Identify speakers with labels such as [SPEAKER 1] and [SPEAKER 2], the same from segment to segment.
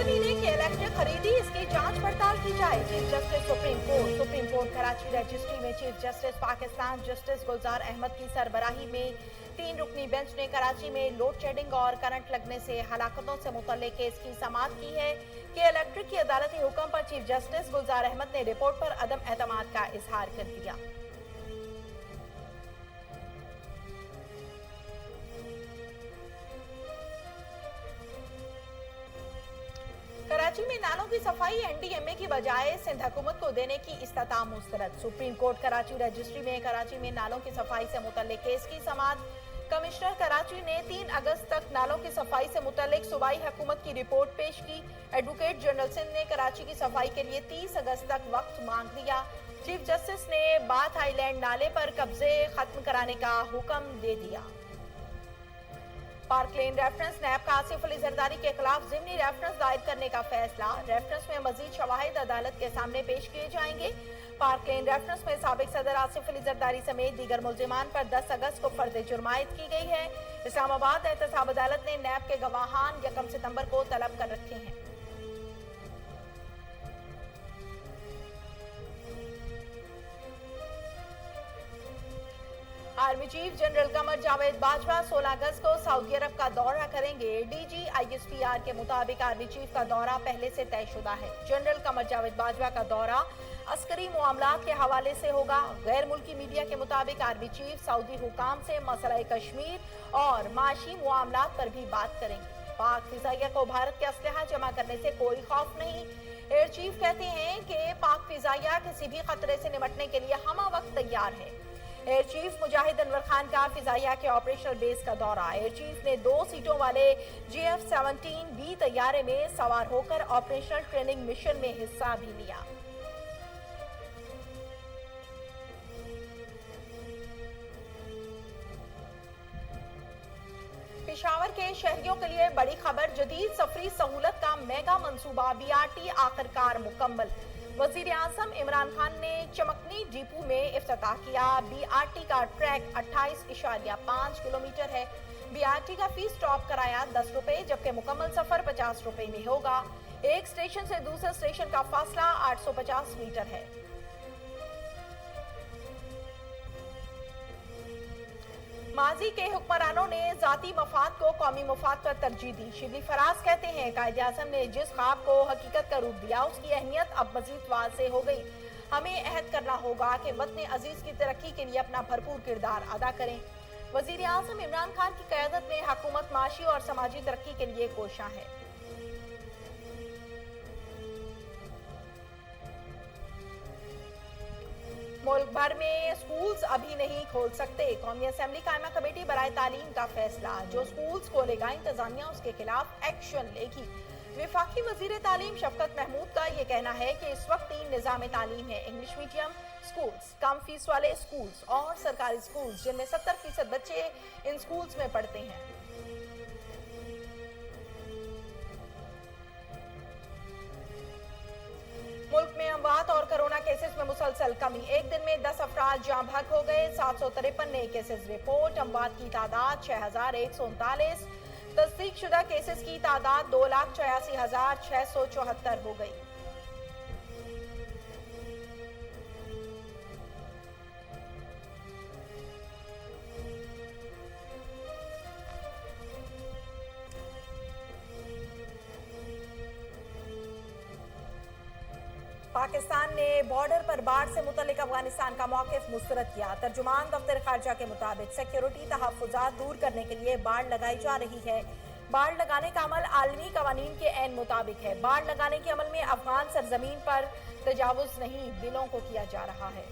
[SPEAKER 1] महीने की इलेक्ट्रिक खरीदी, इसकी जांच पड़ताल की जाए। Chief justice supreme court Karachi registry में चीफ जस्टिस पाकिस्तान जस्टिस गुलजार अहमद की सरबराही में 3 रुकनी बेंच ने कराची में लोड शेडिंग और करंट लगने से हलाकतों से मुतल्लिक केस की समाअत की है कि इलेक्ट्रिक की अदालती हुक्म पर चीफ जस्टिस गुलजार अहमद ने रिपोर्ट पर अदम एतमाद का इजहार कर दिया। कराची में नालों की सफाई एनडीएमए की बजाय सिंध हुकूमत को देने की इस्तता मुस्तरद। सुप्रीम कोर्ट कराची रजिस्ट्री में कराची में नालों की सफाई से मुतल्लिक केस की समाअत। कमिश्नर कराची ने 3 अगस्त तक नालों की सफाई से मुतल्लिक सूबाई हुकूमत की रिपोर्ट पेश की। एडवोकेट जनरल सिंध ने कराची की सफाई के लिए 30 अगस्त तक वक्त मांग लिया। चीफ जस्टिस ने बाथ आइलैंड नाले पर कब्जे खत्म कराने का हुक्म दे दिया। पार्क लेन रेफरेंस नैब का आसिफ अली जरदारी के खिलाफ ज़िमनी रेफरेंस दायर करने का फैसला। रेफरेंस में मजीद शवाहिद अदालत के सामने पेश किए जाएंगे। पार्क लेन रेफरेंस में साबिक सदर आसिफ अली जरदारी समेत दीगर मुल्जिमान पर 10 अगस्त को फर्द जुर्मायत की गई है। इस्लामाबाद एहतसाब अदालत ने नैब के गवाहान 1 सितंबर को तलब कर रखे हैं। Army chief general Qamar Javed Bajwa 16 अगस्त को सऊदी अरब का दौरा करेंगे। डीजी आईएसपीआर के मुताबिक आर्मी चीफ का दौरा पहले से तयशुदा है। जनरल कमर जावेद बाजवा का दौरा अस्करी मामलात के हवाले से होगा। गैर मुल्की मीडिया के मुताबिक आर्मी चीफ सऊदी हुकाम से मसला कश्मीर और माशी मामलात पर भी बात करेंगे। पाक फिजाइया को भारत के असलहा जमा करने से कोई खौफ नहीं। एयर चीफ कहते हैं कि पाक फिजाइया किसी भी खतरे से निपटने के लिए हमा वक्त तैयार है। एयर चीफ मुजाहिद अनवर खान का फिजाइया के ऑपरेशनल बेस का दौरा। एयर चीफ ने 2 सीटों वाले GF-17B तैयारे में सवार होकर ऑपरेशनल ट्रेनिंग मिशन में हिस्सा भी लिया। पेशावर के शहरियों के लिए बड़ी खबर, जदीद सफरी सहूलत का मेगा मंसूबा BRT आखिरकार मुकम्मल। वजीर आजम इमरान खान ने चमकनी डिपो में इफ्तिताह किया। BRT का ट्रैक 28.5 किलोमीटर है। BRT का फी स्टॉप कराया 10 रुपए, जबकि मुकम्मल सफर 50 रुपए में होगा। एक स्टेशन से दूसरे स्टेशन का फासला 850 मीटर है। माजी के हुक्मरानों ने जाती मफाद को कौमी मफाद पर तरजीह दी। शिबली फराज कहते हैं कायदे आज़म ने जिस ख्वाब को हकीकत का रूप दिया उसकी अहमियत अब मजीद वाज़ेह हो गई। हमें अहद करना होगा कि वतन अजीज की तरक्की के लिए अपना भरपूर किरदार अदा करें। वजीर आज़म इमरान खान की क़यादत में हुकूमत माशी और समाजी तरक्की के लिए कोशां है। मुल्क भर में स्कूल्स अभी नहीं खोल सकते। कौमी असेंबली कायमा कमेटी बराए तालीम का फैसला। जो स्कूल्स खोलेगा इंतजामिया उसके खिलाफ एक्शन लेगी। वफाकी वजीर तालीम शफकत महमूद का ये कहना है कि इस वक्त 3 निज़ाम तालीम है: इंग्लिश मीडियम स्कूल्स, कम फीस वाले स्कूल्स और सरकारी स्कूल्स, जिनमें 70% बच्चे इन स्कूल्स में पढ़ते हैं। मुल्क में अमवात और कोरोना केसेस में मुसलसल कमी। एक दिन में 10 अफराद जाँ बहक हो गए। 753 नए केसेस रिपोर्ट। अमवात की तादाद 6139। तस्दीक शुदा केसेस की तादाद 2,86,674 हो गई। पाकिस्तान ने बॉर्डर पर बाढ़ से मुतल्लिक अफगानिस्तान का मौक़िफ़ मुस्तरद किया। तर्जुमान दफ्तर खारजा के मुताबिक सिक्योरिटी तहफ़्फ़ुज़ात दूर करने के लिए बाढ़ लगाई जा रही है। बाढ़ लगाने का अमल आलमी कवानीन के ऐन मुताबिक है। बाढ़ लगाने के अमल में अफगान सरजमीन पर तजावुज़ नहीं, दिलों को किया जा रहा है।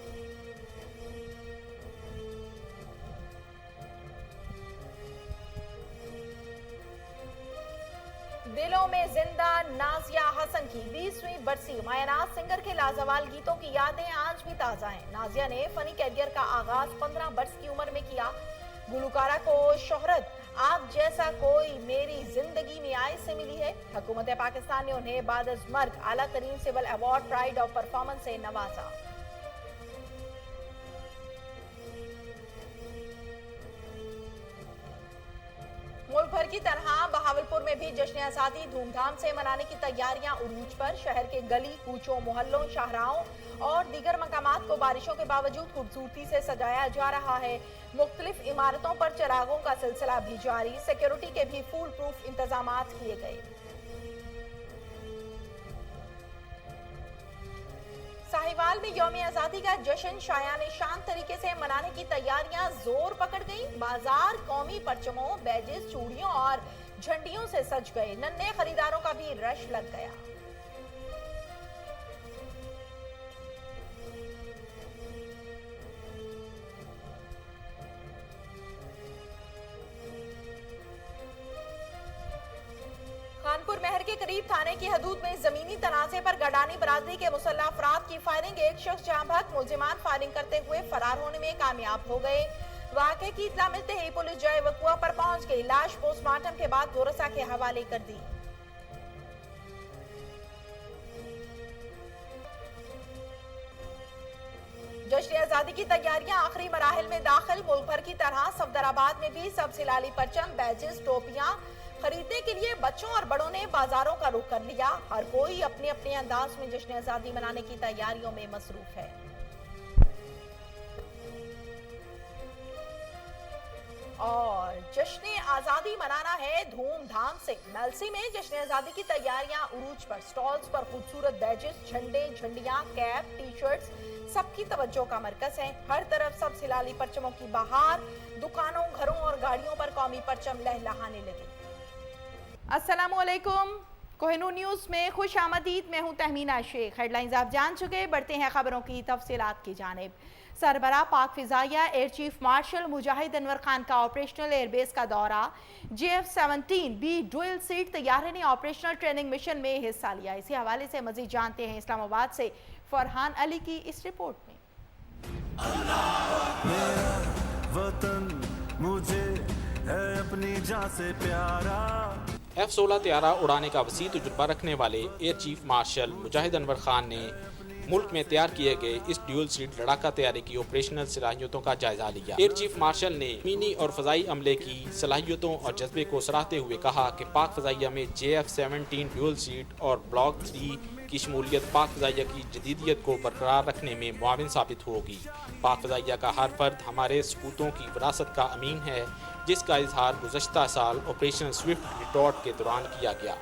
[SPEAKER 1] दिलों में जिंदा नाजिया हसन की 20वीं बरसी। मायानाज सिंगर के लाजवाल गीतों की यादें आज भी ताज़ा हैं। नाजिया ने फनी कैरियर का आगाज 15 बरस की उम्र में किया। गुलकारा को शोहरत आप जैसा कोई मेरी जिंदगी में आए से मिली है। हुकूमत पाकिस्तान ने उन्हें बाद अज़ मर्ग आला तरीन civil award pride of performance से नवाजा। मुल्क भर की तरह बहावलपुर में भी जश्न आजादी धूमधाम से मनाने की तैयारियां उरूज पर। शहर के गली कूचों, मोहल्लों, शाहराहों और दीगर मकामात को बारिशों के बावजूद खूबसूरती से सजाया जा रहा है। मुख्तलिफ इमारतों पर चिरागों का सिलसिला भी जारी। सिक्योरिटी के भी फुल प्रूफ इंतजामात किए गए। साहिवाल में यौम आजादी का जश्न शायान शान तरीके से मनाने की तैयारियां जोर पकड़ गई। बाजार कौमी परचमों, बैजेस, चूड़ियों और झंडियों से सज गए। नन्हे खरीदारों का भी रश लग गया। खानपुर महर के करीब थाने की हदूद में जमीनी तनाजे पर गडानी बरादरी के मुसल्लह अफराद की फायरिंग। एक शख्स जहां भग मुलजिमान फायरिंग करते हुए फरार होने में कामयाब हो गए। वाक़े की इत्तला मिलते ही पुलिस जय वकुआ पर पहुंच गई। लाश पोस्टमार्टम के बाद गोरसा के हवाले कर दी। जश्न आजादी की तैयारियां आखिरी मराहिल में दाखिल। मुल्क भर की तरह सफदराबाद में भी सब सिलाली परचम, बैजेस, टोपियां खरीदने के लिए बच्चों और बड़ों ने बाजारों का रुख कर लिया। हर कोई अपने अपने अंदाज में जश्न आजादी मनाने की तैयारियों में मसरूफ है। और जश्न आजादी मनाना है धूमधाम से। मेलसी में जश्न आजादी की तैयारियां उरूज पर। स्टॉल्स पर खूबसूरत बैजेस, झंडे, झंडियां, कैप, टी शर्ट्स सबकी तवज्जो का मरकज है। हर तरफ सब सिलाली परचमों की बहार। दुकानों, घरों और गाड़ियों पर कौमी परचम लहलहाने लगे। अस्सलामुअलैकुम, कोहिनूर न्यूज़ में खुश आमदीद। मैं हूं तहमीना शेख। हेडलाइंस आप जान चुके, बढ़ते हैं खबरों की तफसीलात की जानिब। सरबराह पाक फिजाइया एयर चीफ मार्शल मुजाहिद अनवर खान का ऑपरेशनल एयरबेस का दौरा। JF-17B डुअल सीट तैयारे ने ऑपरेशनल ट्रेनिंग मिशन में हिस्सा लिया। इसी हवाले से मजीद जानते हैं इस्लामाबाद से फरहान अली की इस रिपोर्ट में।
[SPEAKER 2] वतन मुझे है अपनी जान से प्यारा।
[SPEAKER 3] F-16 त्यारा उड़ाने का वसी तजुर्बा रखने वाले एयर चीफ मार्शल मुजाहिद अनवर खान ने मुल्क में तैयार किए गए इस ड्यूल सीट लड़ाका तैयारी की ऑपरेशनल सलाहियतों का जायजा लिया। एयर चीफ मार्शल ने मीनी और फजाई अमले की सलाहियतों और जज्बे को सराहते हुए कहा कि पाक फजाइया में JF-17 ड्यूल सीट और ब्लॉक 3 की शमूलियत पाक फजाइया की जदीदियत को बरकरार रखने में मुआविन साबित होगी। पाक फजाइया का हर फर्द हमारे सपूतों की विरासत का अमीन है, जिसका इजहार गुज़श्ता साल ऑपरेशन स्विफ्ट रिटॉर्ट के दौरान किया गया।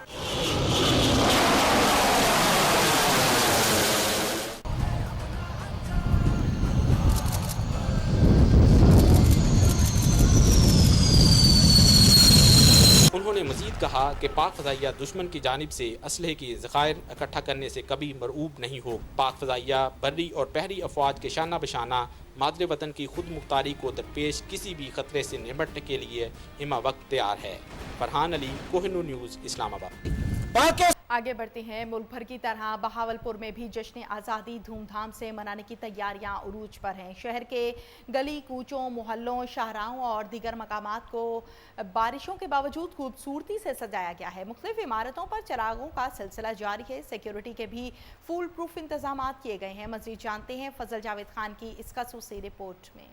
[SPEAKER 3] उन्होंने मजीद कहा कि पाक फजाइया दुश्मन की जानिब से असलहे की ज़खायर इकट्ठा करने से कभी मरऊब नहीं हो। पाक फजाइया बर्री और बहरी अफवाज के शाना बशाना मादरे वतन की खुद मुख्तारी को दरपेश किसी भी खतरे से निपटने के लिए हिमा वक्त तैयार है। फरहान अली, कोहिनूर न्यूज़, इस्लामाबाद।
[SPEAKER 1] आगे बढ़ते हैं। मुल्क भर की तरह बहावलपुर में भी जश्न आज़ादी धूमधाम से मनाने की तैयारियां उरूज पर हैं। शहर के गली कूचों, मोहल्लों, शाहराहों और दीगर मकामात को बारिशों के बावजूद खूबसूरती से सजाया गया है। मुख्तलिफ इमारतों पर चिरागों का सिलसिला जारी है। सिक्योरिटी के भी फुल प्रूफ इंतजाम किए गए हैं। मज़ीद जानते हैं फजल जावेद खान की इस खसूसी रिपोर्ट में।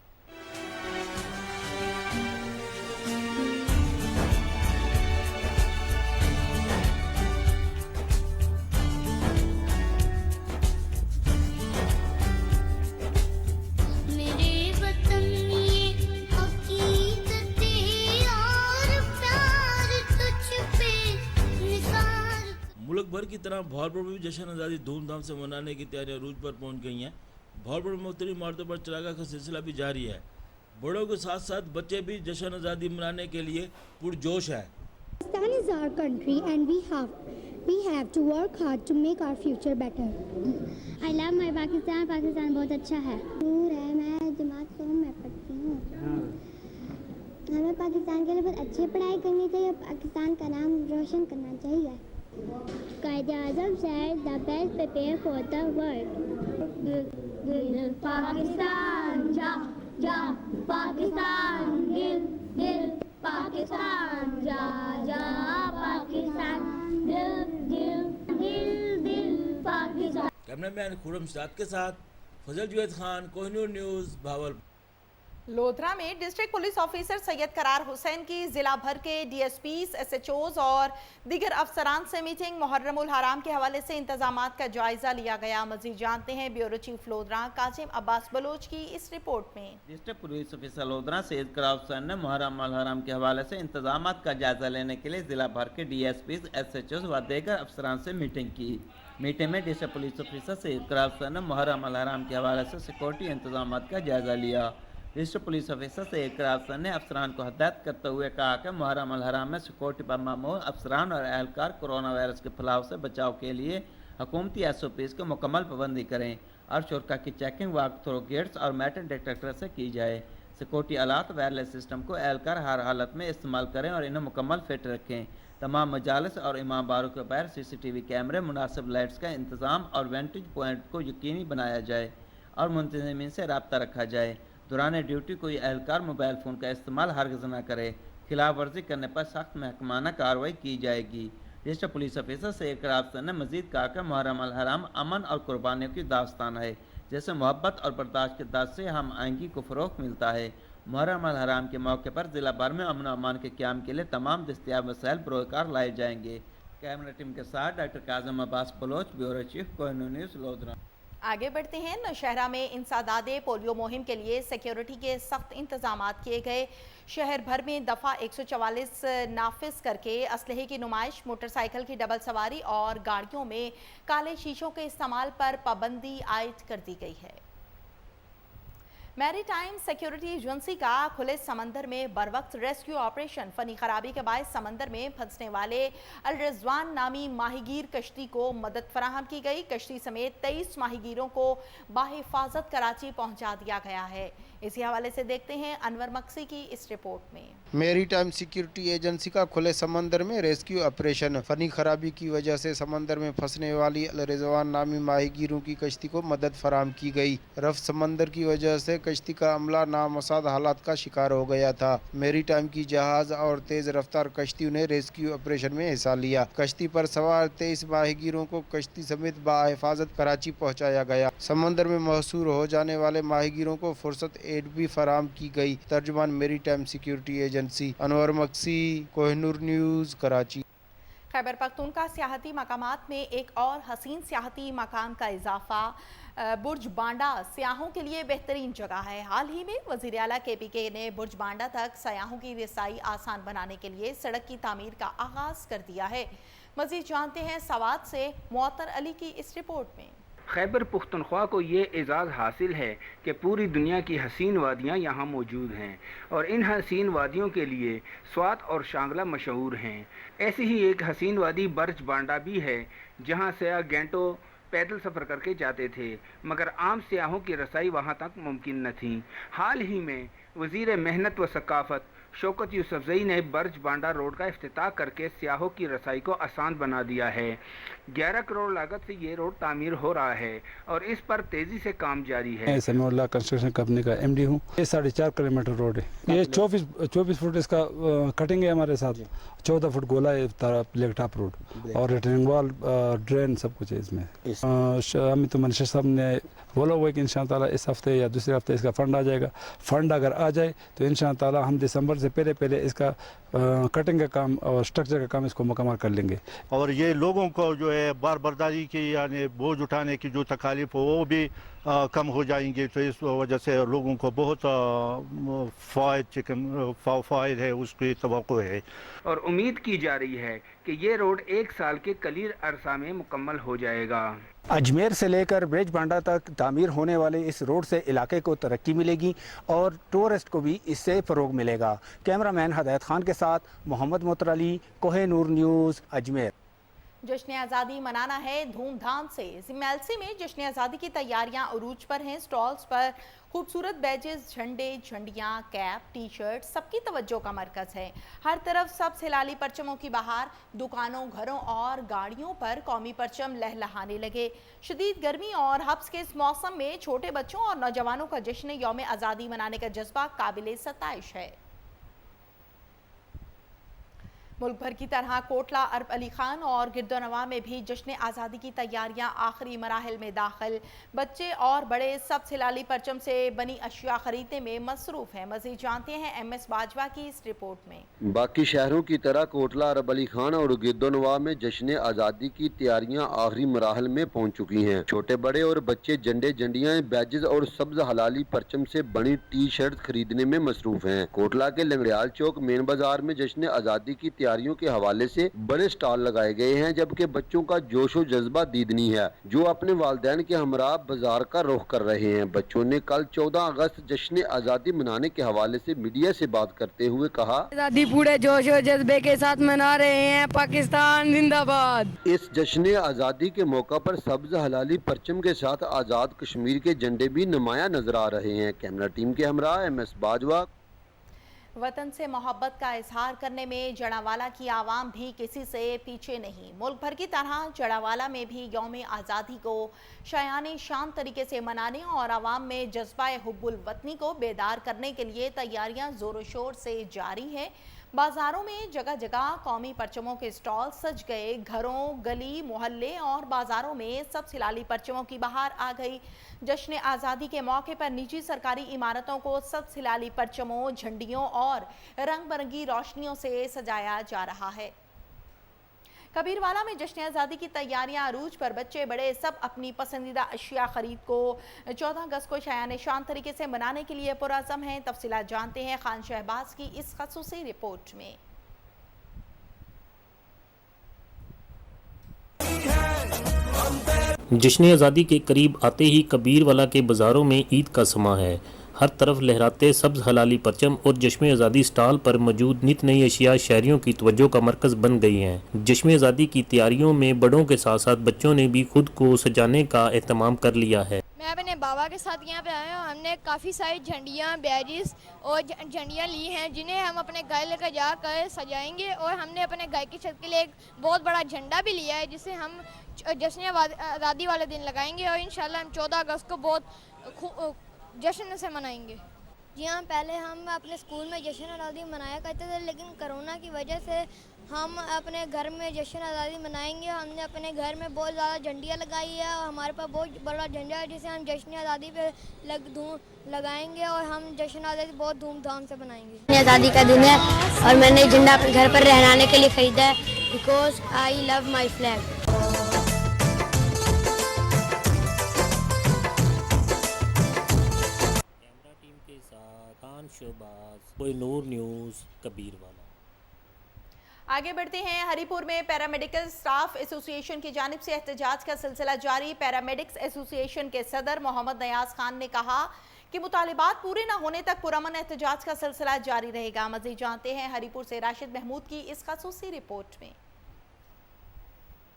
[SPEAKER 4] मुल्क भर की तरह बहावलपुर में भी जश्न आज़ादी धूमधाम से मनाने की तैयारियां अरूज पर पहुंच गई हैं। बहावलपुर में मुख्तलिफ इमारतों पर चिरागा का सिलसिला भी जारी है। बड़ों के साथ साथ बच्चे भी जश्न आज़ादी मनाने के लिए पुरजोश है।
[SPEAKER 5] Pakistan is our country and we have to work hard to make our future better. I love my Pakistan. Pakistan बहुत अच्छा है। मैं जमात क़ौम में पढ़ती हूँ। हमें पाकिस्तान के लिए बहुत अच्छी पढ़ाई करनी चाहिए। पाकिस्तान का नाम रोशन करना चाहिए। Quaid-e-Azam said the best prepare for the world. Pakistan जा जा पाकिस्तान दिल दिल पाकिस्तान जा जा पाकिस्तान दिल दिल दिल दिल पाकिस्तान।
[SPEAKER 4] कैमरामैन खुरम साद के साथ फजल जावेद खान, कोहिनूर न्यूज़, बहावलपुर।
[SPEAKER 1] लोधरा में district police officer Syed Karar Hussain की जिला भर के डीएसपीज, एसएचओज और दीगर अफसरान से मीटिंग। मुहर्रमुल हराम के हवाले से इंतजामात का जायजा लिया गया। मजीद जानते हैं ब्यूरो चीफ लोधरा काजिम अब्बास बलोच की इस रिपोर्ट में।
[SPEAKER 6] District police officer Lodhran Syed Karar Hussain ने मुहर्रमुल हराम के हवाले से इंतजामात का जायजा लेने के लिए जिला भर के डीएसपीज, एसएचओज व दीगर अफसरान से मीटिंग की। मीटिंग में district police officer Syed Karar Hussain ने मुहर्रमुल हराम के हवाले से सिक्योरिटी इंतजामात का जायजा लिया। District police officer Syed Karar Hussain ने अफसरान को हदायत करते हुए कहा कि मुहर्रमुल हराम में सिक्योरिटी पर मामूर अफसरान और एहलकार कोरोना वायरस के फैलाव से बचाव के लिए हुकूमती SOPs की मुकम्मल पाबंदी करें और शुरा की चेकिंग वॉक थ्रू गेट्स और मेटल डिटेक्टर से की जाए। सिक्योरिटी आलात वायरलेस सिस्टम को एहलकार हर हालत में इस्तेमाल करें और इन्हें मुकम्मल फिट रखें। तमाम मजालिस और इमाम बारों के बाहर CCTV कैमरे, मुनासिब लाइट्स का इंतज़ाम और वेंटेज पॉइंट को यकीनी बनाया जाए और मुंतज़मीन से रब्ता रखा जाए। दौरान ड्यूटी कोई एहलकार मोबाइल फ़ोन का इस्तेमाल हरगिज़ न करे। खिलाफ वर्जी करने पर सख्त महकमाना कार्रवाई की जाएगी। District police officer Syed Karar Hussain ने मजीद कहा कि मुहर्रमुल हराम अमन और कुर्बानियों की दास्तान है, जैसे मोहब्बत और बर्दाश्त के दास से हम आएंगी को फ़रोग़ मिलता है। मुहर्रमुल हराम के मौके पर ज़िला भर में अमन अमान के क़याम के लिए तमाम दस्तियाब वसाइल बरोकार लाए जाएंगे। कैमरा टीम के साथ doctor Kazim Abbas Baloch, bureau chief, Kohinoor news, Lodhran.
[SPEAKER 1] आगे बढ़ते हैं। नौशहरा में इंसादादे पोलियो मुहिम के लिए सिक्योरिटी के सख्त इंतजामात किए गए। शहर भर में दफ़ा 144 नाफिज करके असलहे की नुमाइश, मोटरसाइकिल की डबल सवारी और गाड़ियों में काले शीशों के इस्तेमाल पर पाबंदी आयद कर दी गई है। मैरीटाइम सिक्योरिटी एजेंसी का खुले समंदर में बरवक्त रेस्क्यू ऑपरेशन। फनी खराबी के बाद समंदर में फंसने वाले अल रिजवान नामी माहीगीर कश्ती को मदद फराहम की गई। कश्ती समेत 23 माहीगीरों को बाहिफाजत कराची पहुंचा दिया गया है। इसी हवाले से देखते हैं अनवर मक्सी की इस रिपोर्ट में।
[SPEAKER 7] मैरीटाइम सिक्योरिटी एजेंसी का खुले समंदर में रेस्क्यू ऑपरेशन। फनी खराबी की वजह से समंदर में फंसने वाली अल रिजवान नामी माहीगीरों की कश्ती को मदद फराहम की गई। रफ समंदर की वजह से कश्ती का अमला नामसाद हालात का शिकार हो गया था। मैरीटाइम की जहाज और तेज रफ्तार कश्तियों ने रेस्क्यू ऑपरेशन में हिस्सा लिया। कश्ती पर सवार 23 माहीगीरों को कश्ती समेत बाहिफाजत कराची पहुंचाया गया। समंदर में महसूर हो जाने वाले माहीगीरों को फुर्सत एड भी फराहम की गई। तर्जुमान maritime security agency, Anwar Maqsi, Kohinoor news, Karachi.
[SPEAKER 1] Khyber Pakhtunkhwa सियाहती मकामात में एक और हसीन सियाहती मकाम का इजाफा। बुर्ज बांडा सयाहों के लिए बेहतरीन जगह है। हाल ही में वज़ीर आला KPK ने बुर्ज बांडा तक सयाहों की रसाई आसान बनाने के लिए सड़क की तामीर का आगाज कर दिया है। मज़ीद जानते हैं सवात से मुअत्तर अली की इस रिपोर्ट में।
[SPEAKER 8] खैबर पुख्तनख्वा को ये एज़ाज़ हासिल है कि पूरी दुनिया की हसीन वादियाँ यहाँ मौजूद हैं और इन हसीन वादियों के लिए स्वात और शांगला मशहूर हैं। ऐसी ही एक हसीन वादी बर्ज बांडा भी है, जहाँ से घंटों पैदल सफ़र करके जाते थे, मगर आम सियाहों की रसाई वहाँ तक मुमकिन न थी। हाल ही में वज़ीर मेहनत व सकाफ़त शौकत यूसुफज़ई ने बर्ज बांडा रोड का इफ्तिताह करके सियाहों की रसाई को आसान बना दिया है। 11 करोड़ लागत से ये रोड तामीर हो रहा है और इस पर तेज़ी से काम जारी है।
[SPEAKER 9] मैं समीउल्लाह कंस्ट्रक्शन कंपनी का MD हूँ। ये 4.5 किलोमीटर रोड है। ये 24 फुट इसका कटिंग है हमारे साथ, 14 फुट गोला है प्लेग टॉप रोड और रिटर्निंग वॉल, ड्रेन, सब कुछ है इसमें। अमित मनशा साहब ने बोला हुआ है कि इंशाअल्लाह इस हफ्ते या दूसरे हफ्ते इसका फंड आ जाएगा। फंड अगर आ जाए तो इंशाअल्लाह हम दिसंबर से पहले इसका कटिंग का काम और स्ट्रक्चर का काम इसको मुकम्मल कर लेंगे। और ये लोगों को जो है बारबरदारी की यानी बोझ उठाने की जो तकालीफ हो वो भी कम हो जाएंगे। तो इस वजह से लोगों को बहुत फ़ायदा है, उसकी तवक्को है
[SPEAKER 8] और उम्मीद की जा रही है कि ये रोड 1 साल के कलील अरसा में मुकम्मल हो जाएगा।
[SPEAKER 10] अजमेर से लेकर ब्रिज बांडा तक तामीर होने वाले इस रोड से इलाके को तरक्की मिलेगी और टूरिस्ट को भी इससे फ़रोग मिलेगा। कैमरामैन हदायत खान के साथ मोहम्मद मुअत्तर अली, कोहिनूर न्यूज़, अजमेर।
[SPEAKER 1] जश्न आज़ादी मनाना है धूमधाम से। MLC में जश्न आज़ादी की तैयारियां उरूज पर हैं। स्टॉल्स पर खूबसूरत बैजेस, झंडे, झंडियां, कैप, टी शर्ट सबकी तवज्जो का मरकज़ है। हर तरफ सबसे हिलाली परचमों की बहार। दुकानों, घरों और गाड़ियों पर कौमी परचम लहलहाने लगे। शदीद गर्मी और हब्स के इस मौसम में छोटे बच्चों और नौजवानों का जश्न यौम आज़ादी मनाने का जज्बा काबिल सताइश है। मुल्क भर की तरह कोटला अरब अली खान और गिरदोनवा में भी जश्न आज़ादी की तैयारियां आखिरी मराहिल में दाखिल। बच्चे और बड़े सब हिलाली परचम से बनी अशिया खरीदने में मसरूफ हैं। मज़ीद जानते हैं MS बाजवा की इस रिपोर्ट में।
[SPEAKER 11] बाकी शहरों की तरह कोटला अरब अली खान और गिरदोनवा में जश्न आज़ादी की तैयारियां आखिरी मराहिल में पहुंच चुकी हैं। छोटे बड़े और बच्चे झंडे झंडियां बैजेस और सब्ज हलाली परचम से बनी टी शर्ट खरीदने में मसरूफ हैं। कोटला के लंगड़ियाल चौक मेन बाजार में जश्न आज़ादी की तैयारियों के हवाले से बड़े स्टॉल लगाए गए हैं, जबकि बच्चों का जोशो जज्बा दीदनी है, जो अपने वालिदैन के हमरा बाजार का रुख कर रहे हैं। बच्चों ने कल 14 अगस्त जश्न आज़ादी मनाने के हवाले से मीडिया से बात करते हुए कहा,
[SPEAKER 12] आज़ादी पूरे जोशो जज्बे के साथ मना रहे हैं, पाकिस्तान जिंदाबाद।
[SPEAKER 11] इस जश्न आज़ादी के मौका पर सब्ज हलाली परचम के साथ आज़ाद कश्मीर के झंडे भी नुमाया नजर आ रहे हैं। कैमरा टीम के हमरा MS बाजवा।
[SPEAKER 1] वतन से मोहब्बत का इजहार करने में जड़ावाला की आवाम भी किसी से पीछे नहीं। मुल्क भर की तरह जड़ावाला में भी यौम आज़ादी को शायाने शान तरीके से मनाने और आवाम में जज्बा हुब्बुल वतनी को बेदार करने के लिए तैयारियां जोरों शोर से जारी है। बाजारों में जगह जगह कौमी परचमों के स्टॉल सज गए। घरों, गली, मोहल्ले और बाजारों में सब हिलाली परचमों की बहार आ गई। जश्न आज़ादी के मौके पर निजी सरकारी इमारतों को सब हिलाली परचमों, झंडियों और रंग बिरंगी रोशनियों से सजाया जा रहा है। कबीरवाला में जश्न आज़ादी की तैयारियां अरूज पर। बच्चे बड़े सब अपनी पसंदीदा अशिया खरीद को 14 अगस्त को शायान शान तरीके से मनाने के लिए पुरअज़म हैं। तफसीलात जानते हैं खान शहबाज की इस ख़ुसूसी रिपोर्ट में।
[SPEAKER 13] जश्न आज़ादी के करीब आते ही कबीरवाला के बाज़ारों में ईद का समा है। हर तरफ लहराते सब्ज़ हलाली परचम और जश्न आज़ादी स्टॉल पर मौजूद नित नई अशिया शहरियों की तवज्जो का मरकज़ बन गई हैं। जश्न आज़ादी की तैयारियों में बड़ों के साथ साथ बच्चों ने भी खुद को सजाने का एहतमाम कर लिया है।
[SPEAKER 14] मैं अपने बाबा के साथ यहाँ पे आया हूँ। हमने काफ़ी सारी झंडियाँ, बैजेस और झंडियाँ ली हैं, जिन्हें हम अपने घर लेकर जाकर सजाएंगे। और हमने अपने घर की छत के लिए एक बहुत बड़ा झंडा भी लिया है, जिसे हम जश्न आज़ादी वाले दिन लगाएंगे और इंशाल्लाह हम 14 अगस्त को बहुत जश्न से मनाएंगे।
[SPEAKER 5] जी हाँ, पहले हम अपने स्कूल में जश्न आज़ादी मनाया करते थे, लेकिन कोरोना की वजह से हम अपने घर में जश्न आज़ादी मनाएंगे। हमने अपने घर में बहुत ज़्यादा झंडियाँ लगाई है और हमारे पास बहुत बड़ा झंडा है, जिसे हम जश्न आज़ादी पे लगाएंगे और हम जश्न आज़ादी बहुत धूमधाम से मनाएंगे।
[SPEAKER 15] आज़ादी का दिन है और मैंने झंडा अपने घर पर रहने के लिए ख़रीदा है, because I love my flag.
[SPEAKER 13] Kohinoor news Kabirwala.
[SPEAKER 1] आगे बढ़ते हैं। हरिपुर में पैरामेडिकल स्टाफ एसोसिएशन की जानिब से एहतजाज का सिलसिला जारी। पैरामेडिक्स एसोसिएशन के सदर मोहम्मद नयाज खान ने कहा कि मुतालिबात पूरे न होने तक पुरअमन एहतजाज का सिलसिला जारी रहेगा। मज़ीद जानते हैं हरिपुर से राशिद महमूद की इस ख़ुसूसी रिपोर्ट में।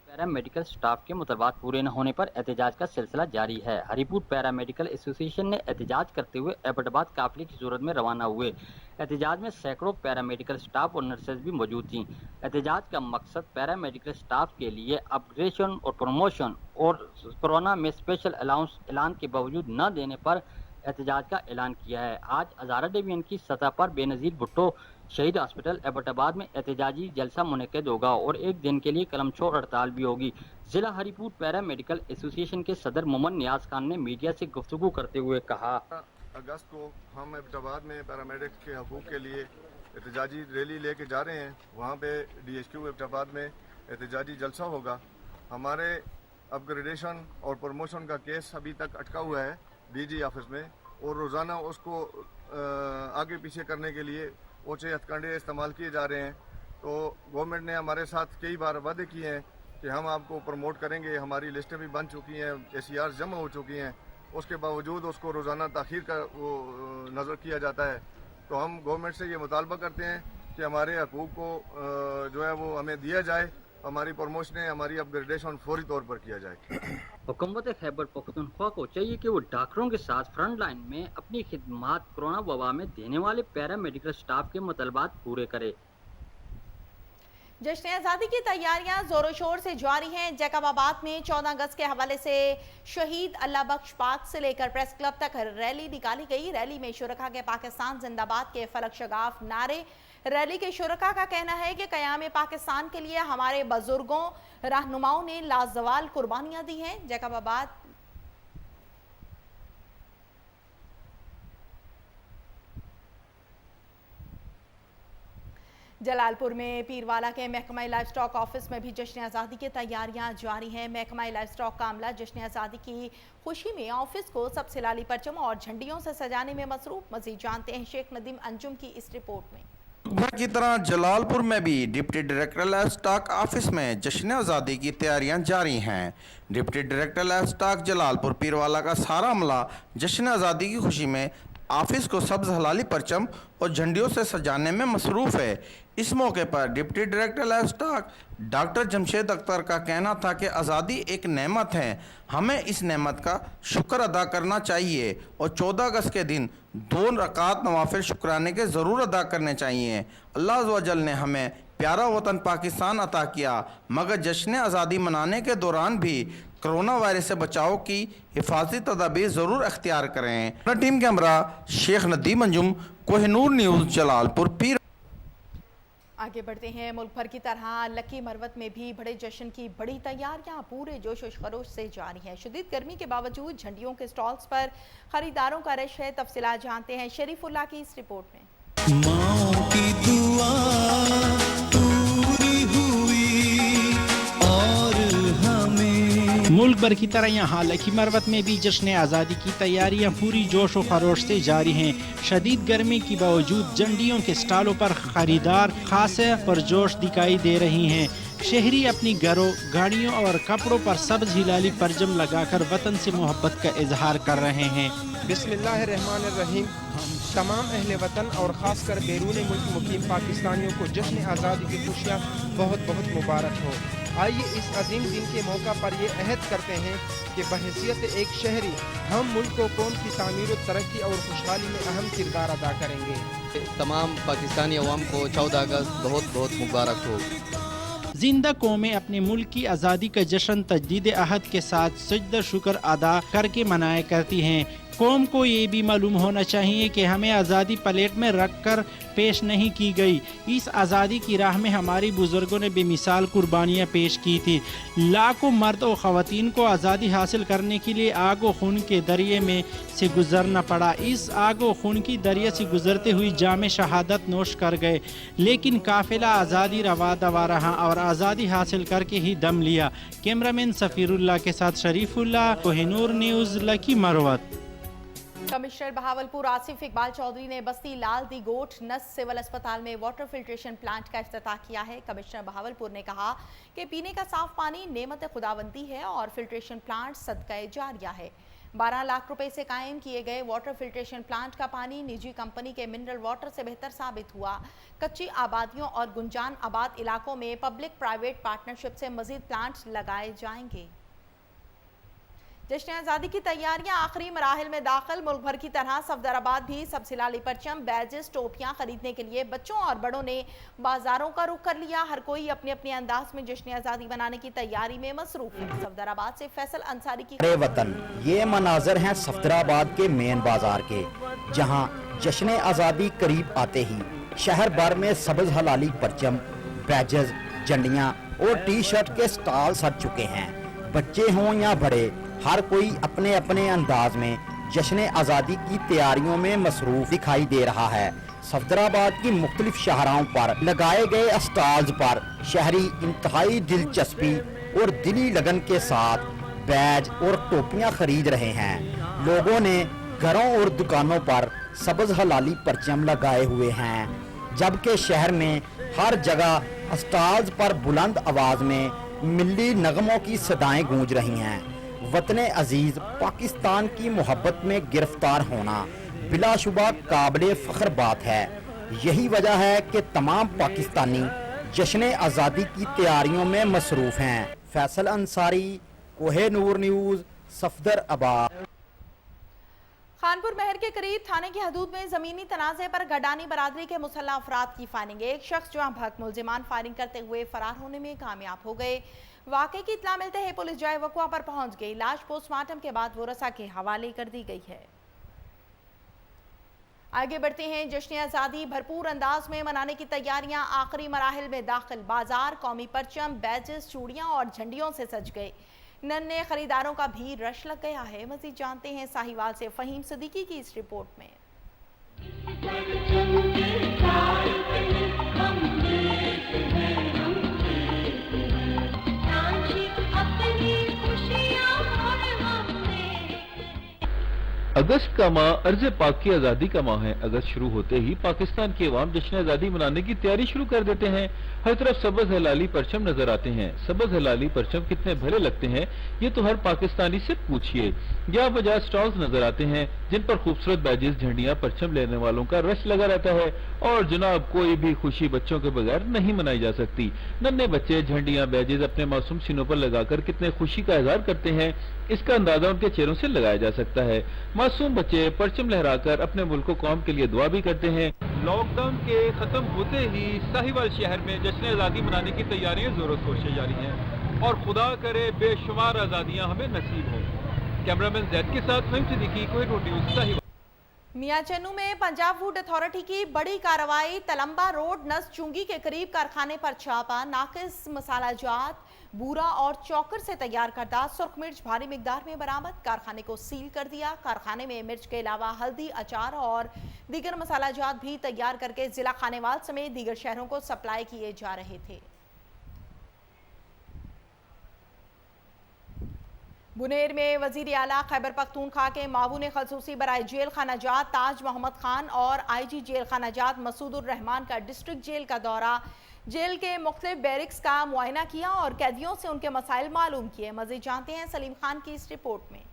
[SPEAKER 16] पैरामेडिकल स्टाफ के मुतालबात पूरे न होने पर एहतजाज का सिलसिला जारी है। हरिपुर पैरामेडिकल एसोसिएशन ने एहतजाज करते हुए एबटाबाद काफिले की सूरत में रवाना हुए। एहतजाज में सैकड़ों पैरामेडिकल स्टाफ और नर्सेज भी मौजूद थीं। एहतजाज का मकसद पैरामेडिकल स्टाफ के लिए अपग्रेडेशन और प्रमोशन और कोरोना में स्पेशल अलाउंस ऐलान के बावजूद न देने पर एहतजाज का ऐलान किया है। आज हज़ारा डिवीजन की सतह पर बेनज़ीर भुट्टो शहीद हॉस्पिटल एबटाबाद में एहतजाजी जलसा मुनक़िद होगा और एक दिन के लिए कलमछोड़ हड़ताल भी होगी। ज़िला हरिपुर पैरामेडिकल एसोसिएशन के सदर मोहम्मद नियाज खान ने मीडिया से गुफ्तगू करते हुए कहा,
[SPEAKER 17] अगस्त को हम एबटाबाद में पैरामेडिक्स के हकूक़ के लिए एहतजाजी रैली लेके जा रहे हैं। वहाँ पे DHQ एबटाबाद में एहतजाजी जलसा होगा। हमारे अपग्रेडेशन और प्रमोशन का केस अभी तक अटका हुआ है DG ऑफिस में, और रोज़ाना उसको आगे पीछे करने के लिए ओछे हथकंडे इस्तेमाल किए जा रहे हैं। तो गवर्नमेंट ने हमारे साथ कई बार वादे किए हैं कि हम आपको प्रमोट करेंगे। हमारी लिस्टें भी बन चुकी हैं, ACRs जमा हो चुकी हैं, उसके बावजूद उसको रोज़ाना ताख़ीर का वो नज़र किया जाता है। तो हम गवर्नमेंट से ये मुतालबा करते हैं कि हमारे हकूक़ को जो है वो हमें दिया जाए, हमारी प्रमोशनें, हमारी अपग्रेडेशन फौरी तौर पर किया जाए।
[SPEAKER 16] हुकूमत खैबर पख्तूनख्वा को चाहिए कि वो डॉक्टरों के साथ फ्रंट लाइन में अपनी खिदमात कोरोना वबा में देने वाले पैरामेडिकल स्टाफ के मुतालबात पूरे करे।
[SPEAKER 1] जश्न आज़ादी की तैयारियां जोरों शोर से जारी हैं। जैकबाबाद में 14 अगस्त के हवाले से शहीद अल्लाह बख्श पार्क से लेकर प्रेस क्लब तक रैली निकाली गई। रैली में शुरका के पाकिस्तान जिंदाबाद के फलक शगाफ नारे रैली के शुरका का कहना है कि क़याम पाकिस्तान के लिए हमारे बुजुर्गों रहनुमाओं ने लाजवाल कुर्बानियां दी हैं। जैकबाबाद जलालपुर में पीरवाला के महकमा लाइफ स्टॉक ऑफिस में भी जश्न आज़ादी की तैयारियां जारी हैं। महकमा लाइफ स्टॉक का अमला जश्न आज़ादी की खुशी में ऑफिस को सबसे लाली परचम और झंडियों से सजाने में मसरूफ। मजीद जानते हैं शेख नदीम अंजुम की इस रिपोर्ट में।
[SPEAKER 18] भर की तरह जलालपुर में भी deputy director life stock office में जश्न आज़ादी की तैयारियां जारी हैं। Deputy director life stock Jalalpur Pirwala का सारा अमला जश्न आज़ादी की खुशी में ऑफिस को सब्ज हलाली परचम और झंडियों से सजाने में मसरूफ़ है। इस मौके पर deputy director life stock doctor Jamshed Akhtar का कहना था कि आज़ादी एक नेमत है, हमें इस नेमत का शुक्र अदा करना चाहिए और 14 अगस्त के दिन 2 रकात नवाफिल शुक्राने के ज़रूर अदा करने चाहिए। अल्लाह अज़्ज़ व जल ने हमें प्यारा वतन पाकिस्तान अता किया, मगर जश्न आज़ादी मनाने के दौरान भी कोरोना वायरस से बचाव की हिफाजती तदाबीर ज़रूर अख्तियार करें। Team camera Sheikh Nadeem Anjum, Kohinoor news Jalalpur Pir.
[SPEAKER 1] आगे बढ़ते हैं। मुल्क भर की तरह लकी मरवत में भी बड़े जश्न की बड़ी तैयारियां पूरे जोश व खरोश से जारी हैं। शदीद गर्मी के बावजूद झंडियों के स्टॉल्स पर खरीदारों का रश है। तफसीलात जानते हैं शरीफुल्लाह की इस रिपोर्ट में।
[SPEAKER 2] माओ की दुआ पूरी हुई और हमें।
[SPEAKER 19] मुल्क भर की तरह यहाँ लकी मरवत में भी जश्न आज़ादी की तैयारियां पूरी जोश व खरोश से जारी हैं। शदीद गर्मी के बावजूद झंडियों के स्टॉलों पर खरीदार खासे पुरजोश दिखाई दे रही हैं। शहरी अपनी घरों, गाड़ियों और कपड़ों पर सब्ज हिलाली परचम लगाकर वतन से मोहब्बत का इजहार कर रहे हैं।
[SPEAKER 7] बिस्मिल्लाहिर्रहमानिर्रहीम। तमाम अहले वतन और ख़ासकर बैरून मुल्क मुकीम पाकिस्तानियों को जश्न आज़ादी की खुशियाँ बहुत बहुत मुबारक हो। आइए इस अजीम दिन के मौका पर ये अहद करते हैं कि बहैसियत एक शहरी हम मुल्क को कौम की तामीर और तरक्की और खुशहाली में अहम किरदार अदा करेंगे।
[SPEAKER 20] तमाम पाकिस्तानी अवाम को 14 अगस्त बहुत बहुत मुबारक हो।
[SPEAKER 19] जिंदा कौमें अपने मुल्क की आज़ादी का जश्न तजदीद अहद के साथ सजदा शुक्र अदा करके मनाया करती हैं। कौम को ये भी मालूम होना चाहिए कि हमें आज़ादी प्लेट में रख कर पेश नहीं की गई। इस आज़ादी की राह में हमारी बुजुर्गों ने बेमिसाल कुर्बानियाँ पेश की थी। लाखों मर्द और ख़वातीन को आज़ादी हासिल करने के लिए आग और खून के दरिए में से गुजरना पड़ा। इस आग और खून की दरिया से गुजरते हुए जाम शहादत नोश कर गए, लेकिन काफिला आज़ादी रवा दवा रहा और आज़ादी हासिल करके ही दम लिया। कैमरामैन सफ़ीरुल्लाह के साथ शरीफुल्लाह, कोहिनूर न्यूज़, लकी मरवत।
[SPEAKER 1] कमिश्नर बहावलपुर आसिफ इकबाल चौधरी ने बस्ती लाल दी गोट नस सिविल अस्पताल में वाटर फिल्ट्रेशन प्लांट का इफ्तिताह किया है। कमिश्नर बहावलपुर ने कहा कि पीने का साफ पानी नेमत खुदावंदी है और फिल्ट्रेशन प्लांट सदक़े जारिया है। 12 लाख रुपए से कायम किए गए वाटर फिल्ट्रेशन प्लांट का पानी निजी कंपनी के मिनरल वाटर से बेहतर साबित हुआ। कच्ची आबादियों और गुंजान आबाद इलाकों में पब्लिक प्राइवेट पार्टनरशिप से मजीद प्लांट लगाए जाएंगे। जश्न आज़ादी की तैयारियां आखिरी मराहिल में दाखिल। मुल्क भर की तरह सफदराबाद भी सबसे लाली परचम, बैजेस, टोपियां खरीदने के लिए बच्चों और बड़ों ने बाजारों का रुख कर लिया। हर कोई अपने अपने अंदाज में जश्न आज़ादी बनाने की तैयारी में मसरूफ है। सफदराबाद से फैसल अंसारी की
[SPEAKER 21] वतन। ये मनाजर हैं सफदराबाद के मेन बाजार के, जहाँ जश्न आज़ादी करीब आते ही शहर भर में सब्ज हलाली परचम, बैजेस, झंडियाँ और टी शर्ट के स्टॉल सज चुके हैं। बच्चे हों या बड़े, हर कोई अपने अपने अंदाज में जश्न आज़ादी की तैयारियों में मसरूफ दिखाई दे रहा है। सफदराबाद की मुख्तलिफ शाहराहों पर लगाए गए स्टॉल्स पर शहरी इंतहाई दिलचस्पी और दिली लगन के साथ बैज और टोपियां खरीद रहे हैं। लोगों ने घरों और दुकानों पर सब्ज हलाली परचम लगाए हुए हैं, जबकि शहर में हर जगह स्टॉल्स पर बुलंद आवाज में मिली नगमों की सदाएं गूंज रही हैं। वतन अजीज पाकिस्तान की मोहब्बत में गिरफ्तार होना बिलाशुबा काबिल फ़ख्र बात है। यही वजह है कि तमाम पाकिस्तानी जश्न आज़ादी की तैयारियों में मसरूफ हैं। फैसल अंसारी, कोहिनूर न्यूज़, सफदराबाद।
[SPEAKER 1] खानपुर महर के करीब थाने की हदूद में जमीनी तनाज़े पर गडानी बरादरी के मुसल्लह अफराद की फायरिंग। एक शख्स जहां भक्त मुलजिमान फायरिंग करते हुए फरार होने में कामयाब हो गए। वाक़े की इत्तला मिलते ही पुलिस जाए वक़्वा पर पहुंच गई। लाश पोस्टमार्टम के बाद वरसा के हवाले कर दी गई है। आगे बढ़ते हैं। जश्न आज़ादी भरपूर अंदाज में मनाने की तैयारियां आखिरी मराहिल में दाखिल। बाजार कौमी परचम, बैजेस, चूड़ियां और झंडियों से सज गए। नन्हे खरीदारों का भी रश लग गया है। मज़ीद जानते हैं साहिवाल से फ़हीम सिद्दीकी की इस रिपोर्ट में।
[SPEAKER 3] अगस्त का माह अर्ज़ पाक की आज़ादी का माह है। अगस्त शुरू होते ही पाकिस्तान की अवाम जश्न आज़ादी मनाने की तैयारी शुरू कर देते हैं। हर तरफ सबज हलाली परचम नजर आते हैं। सबज हलाली परचम कितने भले लगते हैं ये तो हर पाकिस्तानी से पूछिए। यहाँ बजाय स्टॉल्स नजर आते हैं जिन पर खूबसूरत बैजेस, झंडियां, परचम लेने वालों का रश लगा रहता है। और जनाब, कोई भी खुशी बच्चों के बगैर नहीं मनाई जा सकती। नन्हे बच्चे झंडियां, बैजेस अपने मासूम सीनों पर लगाकर कितने खुशी का इजहार करते हैं, इसका अंदाजा उनके चेहरों से लगाया जा सकता है। मासूम बच्चे परचम लहराकर अपने मुल्क को कौम के लिए दुआ भी करते हैं। लॉकडाउन के खत्म होते ही साहिवाल शहर में जश्न आज़ादी मनाने की तैयारियां जोरों शोर से जारी हैं और खुदा करे बेशुमार आज़ादियां हमें नसीब हो। कैमरामैन जैद के साथ फ़हीम सिद्दीकी, कोहिनूर न्यूज़, साहिवाल।
[SPEAKER 1] मियां चन्नू में पंजाब फूड अथॉरिटी की बड़ी कार्रवाई। तलंबा रोड नस चुंगी के करीब कारखाने पर छापा। नाकिस मसाला जात, बूरा और चौकर से तैयार करदा सुर्ख मिर्च भारी मिकदार में बरामद। कारखाने को सील कर दिया। कारखाने में मिर्च के अलावा हल्दी, अचार और दीगर मसाला जात भी तैयार करके जिला खानेवाल समेत दीगर शहरों को सप्लाई किए जा रहे थे। बुनेर में वजीर आला खैबर पख्तूनख्वा के मावून खसूसी बराए जेल खाना जात ताज मोहम्मद खान और IG जेल खाना जात मसूदुर रहमान का डिस्ट्रिक्ट जेल का दौरा, जेल के मुख्तलिफ बैरिक्स का मुआयना किया और कैदियों से उनके मसाइल मालूम किए। मज़ीद जानते हैं सलीम खान की इस रिपोर्ट में।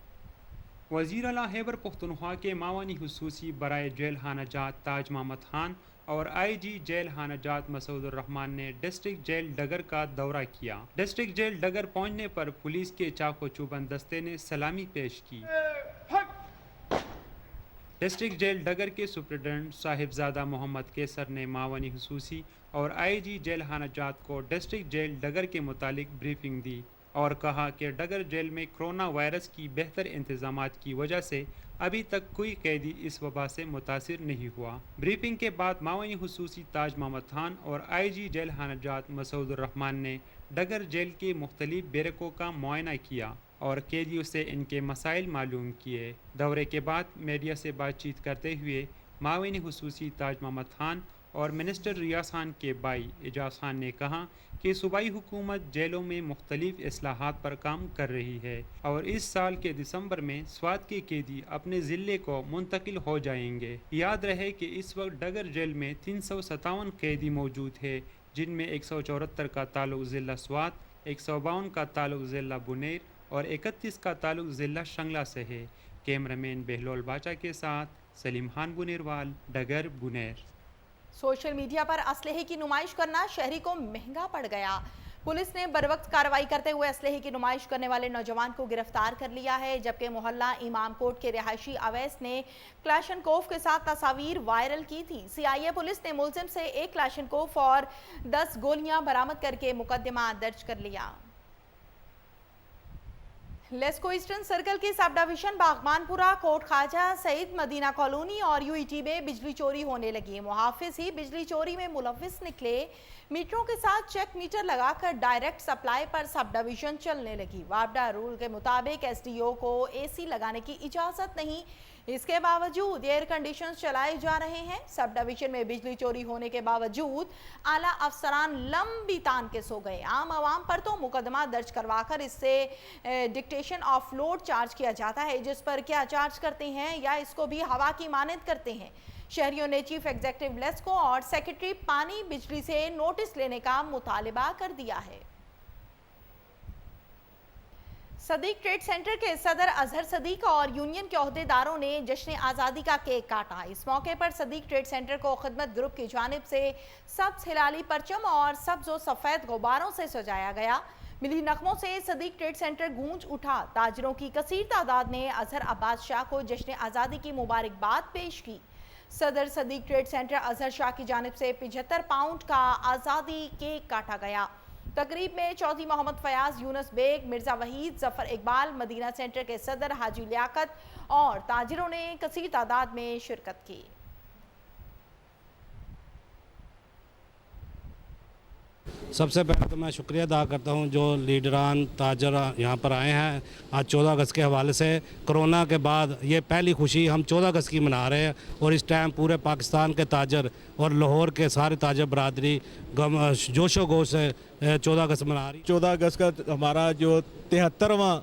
[SPEAKER 22] वज़ीर आला खैबर पख्तूनख्वा के मावनी खसूसी बराए जेल खाना जात ताज मोहम्मद खान और IG जेल खाना जात मसूदुर रहमान ने डिस्ट्रिक्ट जेल डगर का दौरा किया। डिस्ट्रिक्ट जेल डगर पहुंचने पर पुलिस के चाको चूबंद दस्ते ने सलामी पेश की। डिस्ट्रिक्ट जेल डगर के सुप्रिटेंडेंट साहिबजादा मोहम्मद केसर ने मावनी खसूसी और IG जेल खाना जात को डिस्ट्रिक्ट जेल डगर के मुतालिक ब्रीफिंग दी और कहा कि डगर जेल में कोरोना वायरस की बेहतर इंतजामात की वजह से अभी तक कोई कैदी इस वबा से मुतासिर नहीं हुआ। ब्रीफिंग के बाद मावनी खसूसी ताज मोहम्मद खान और IG जेल खाना जात मसूदुर रहमान ने डगर जेल के मुख्तलिफ बैरकों का मुआयना किया और कैदियों से इनके मसाइल मालूम किए। दौरे के बाद मीडिया से बातचीत करते हुए मावनी खसूसी ताज मोहम्मद खान और मिनिस्टर रियाज खान के भाई एजाज खान ने कहा कि सूबाई हुकूमत जेलों में मुख्तलिफ इस्लाहात पर काम कर रही है और इस साल के दिसंबर में स्वात के कैदी अपने ज़िले को मुंतकिल हो जाएंगे। याद रहे कि इस वक्त डगर जेल में 357 कैदी मौजूद है, जिनमें 174 का ताल्लुक ज़िला स्वात, 152 का ताल्लुक ज़िला बुनेर और 31 का ताल्लुक ज़िला शंगला से है। कैमरामैन बहलोल बाचा के साथ सलीम खान बुनेरवाल, डगर बुनेर।
[SPEAKER 1] सोशल मीडिया पर असलहे की नुमाइश करना शहरी को महंगा पड़ गया। पुलिस ने बरवक्त कार्रवाई करते हुए असलहे की नुमाइश करने वाले नौजवान को गिरफ्तार कर लिया है, जबकि मोहल्ला इमाम कोट के रिहायशी अवैस ने क्लाशनकोफ के साथ तस्वीर वायरल की थी। CIA पुलिस ने मुलजिम से 1 क्लाशनकोफ और 10 गोलियां बरामद करके मुकदमा दर्ज कर लिया। लेस्को ईस्टर्न सर्कल के subdivision Baghbanpura, Kot Khwaja Saeed, Madina colony और UET में बिजली चोरी होने लगी। मुहाफिज ही बिजली चोरी में मुलविस निकले। मीटरों के साथ चेक मीटर लगाकर डायरेक्ट सप्लाई पर सब डिवीजन चलने लगी। वापडा रूल के मुताबिक SDO को AC लगाने की इजाज़त नहीं, इसके बावजूद एयर कंडीशन चलाए जा रहे हैं। सब डिवीजन में बिजली चोरी होने के बावजूद आला अफसरान लंबी तान के सो गए। आम आवाम पर तो मुकदमा दर्ज करवाकर इससे डिक्टेशन ऑफ लोड चार्ज किया जाता है, जिस पर क्या चार्ज करते हैं या इसको भी हवा की मानद करते हैं। शहरियों ने चीफ एग्जीक्यूटिव लेस्को और सेक्रेटरी पानी बिजली से नोटिस लेने का मुतालिबा कर दिया है। सदीक ट्रेड सेंटर के सदर अजहर सदीक और यूनियन के ओहदेदारों ने जश्न आज़ादी का केक काटा। इस मौके पर सदीक ट्रेड सेंटर को खिदमत ग्रुप की जानिब से सब्ज हिलाली परचम और सब्ज और सफ़ेद गुब्बारों से सजाया गया। मिली नगमों से सदीक ट्रेड सेंटर गूंज उठा। ताजरों की कसीर तादाद ने अजहर अब्बास शाह को जश्न आज़ादी की मुबारकबाद पेश की। सदर सदीक ट्रेड सेंटर अजहर शाह की जानिब से 75 पाउंड का आज़ादी केक काटा गया। तकरीब में चौधरी मोहम्मद फयाज, यूनुस बेग, मिर्ज़ा वहीद, जफ़र इकबाल, मदीना सेंटर के सदर हाजी लियाकत और ताजिरों ने कसीर तादाद में शिरकत की।
[SPEAKER 4] سب سے پہلے تو میں شکریہ ادا کرتا ہوں جو لیڈران تاجر یہاں پر آئے ہیں آج 14 اگست کے حوالے سے. کرونا کے بعد یہ پہلی خوشی ہم 14 اگست کی منا رہے ہیں اور اس ٹائم پورے پاکستان کے تاجر اور لاہور کے سارے تاجر برادری جوش و گوش سے 14 اگست منا رہی.
[SPEAKER 6] 14 اگست کا ہمارا جو 73واں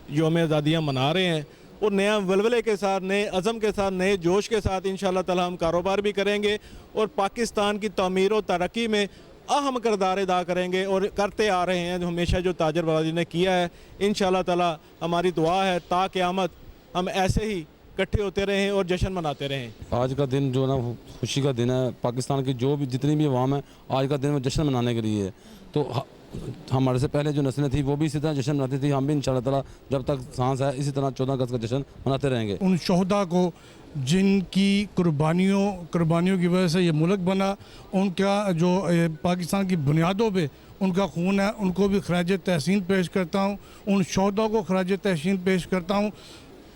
[SPEAKER 6] یوم آزادیاں منا رہے ہیں اور نیا ولولے کے ساتھ، نئے عزم کے ساتھ، نئے جوش کے ساتھ انشاءاللہ تعالی ہم کاروبار بھی کریں گے اور پاکستان کی تعمیر و ترقی میں اہم کردار ادا کریں گے اور کرتے آ رہے ہیں جو ہمیشہ جو تاجر برادری نے کیا ہے. انشاءاللہ تعالی ہماری دعا ہے تا قیامت ہم ایسے ہی اکٹھے ہوتے رہیں اور جشن مناتے رہیں.
[SPEAKER 9] آج کا دن جو نا خوشی کا دن ہے. پاکستان کی جو بھی جتنی بھی عوام ہے آج کا دن جشن منانے کے لیے ہے. تو ہمارے سے پہلے جو نسلیں تھیں وہ بھی اسی طرح جشن مناتی تھی. ہم بھی انشاءاللہ تعالی جب تک سانس ہے اسی طرح 14 اگست کا جشن مناتے رہیں گے.
[SPEAKER 23] ان شہداء کو جن کی قربانیوں کی وجہ سے یہ ملک بنا، ان کا جو پاکستان کی بنیادوں پہ ان کا خون ہے، ان کو بھی خراج تحسین پیش کرتا ہوں. ان شہداء کو خراج تحسین پیش کرتا ہوں.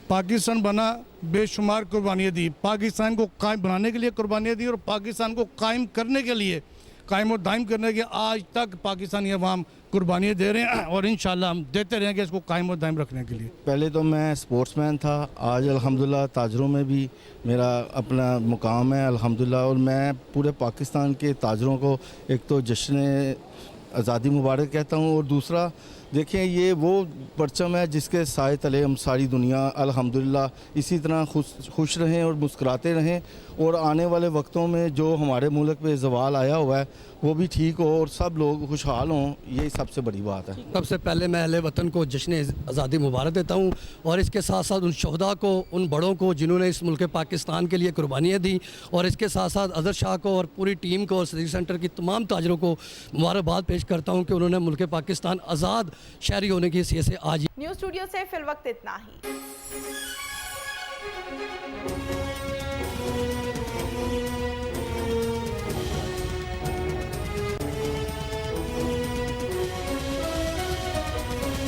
[SPEAKER 23] پاکستان بنا بے شمار قربانیاں دی، پاکستان کو قائم بنانے کے لیے قربانیاں دی اور پاکستان کو قائم کرنے کے لیے، قائم و دائم کرنے کے آج تک پاکستانی عوام قربانیاں دے رہے ہیں اور انشاءاللہ ہم دیتے رہیں گے اس کو قائم و دائم رکھنے کے لیے.
[SPEAKER 24] پہلے تو میں سپورٹس مین تھا، آج الحمدللہ تاجروں میں بھی میرا اپنا مقام ہے الحمدللہ. اور میں پورے پاکستان کے تاجروں کو ایک تو جشن آزادی مبارک کہتا ہوں اور دوسرا دیکھیں یہ وہ پرچم ہے جس کے سائے تلے ہم ساری دنیا الحمدللہ اسی طرح خوش رہیں اور مسکراتے رہیں اور آنے والے وقتوں میں جو ہمارے ملک پہ زوال آیا ہوا ہے وہ بھی ٹھیک ہو اور سب لوگ خوشحال ہوں، یہی سب سے بڑی بات ہے.
[SPEAKER 25] سب سے پہلے میں اہل وطن کو جشن آزادی مبارک دیتا ہوں اور اس کے ساتھ ساتھ ان شہداء کو، ان بڑوں کو جنہوں نے اس ملک پاکستان کے لیے قربانیاں دی اور اس کے ساتھ ساتھ اظہر شاہ کو اور پوری ٹیم کو اور صدیق سینٹر کی تمام تاجروں کو مبارکباد پیش کرتا ہوں کہ انہوں نے ملک پاکستان آزاد شہری ہونے کی حیثیت سے آج.
[SPEAKER 1] نیوز اسٹوڈیو سے فی الوقت اتنا ہی.